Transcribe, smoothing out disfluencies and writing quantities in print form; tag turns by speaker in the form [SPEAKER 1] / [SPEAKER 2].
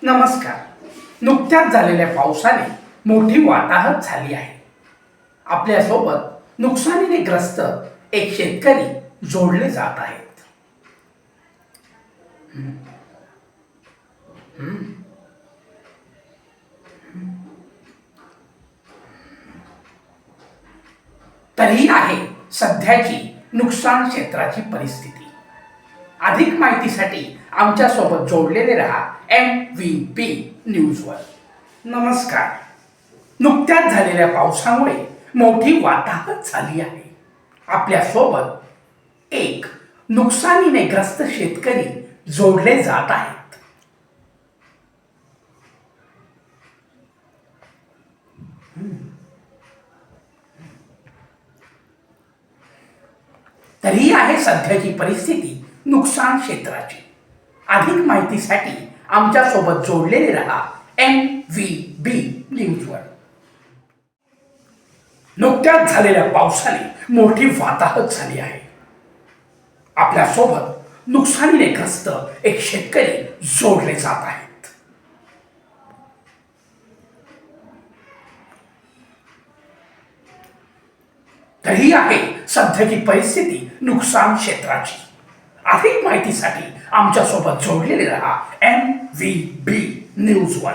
[SPEAKER 1] नमस्कार. नुकत्याच झालेल्या पावसाने मोठी वाताहत झाली आहे. आपल्यासोबत नुकसानीने ग्रस्त एक शेतकरी जोडले जात आहेत. तरीही आहे सध्याची नुकसान क्षेत्राची परिस्थिती. अधिक माहितीसाठी आमच्या सोबत जोडलेले रहा MVP न्यूजवर. नमस्कार. नुकत्याच झालेल्या पावसामुळे मोठी वाताहत झाली आहे. आपल्यासोबत एक नुकसानीने ग्रस्त शेतकरी जोडले जात आहेत. तरीही आहे सध्याची परिस्थिती नुकसान क्षेत्राची. अधिक माहितीसाठी आमच्या सोबत जोडलेले रहा MVP न्यूजवर. नुकत्याच झालेल्या पावसाने मोठी वाताहत झाली आहे. आपल्यासोबत नुकसानीने ग्रस्त एक शेतकरी जोडले जात आहेत. तरीही आहे सध्याची परिस्थिती नुकसान क्षेत्राची. अधिक माहितीसाठी आमच्या सोबत जोडलेले रहा MVP न्यूजवर.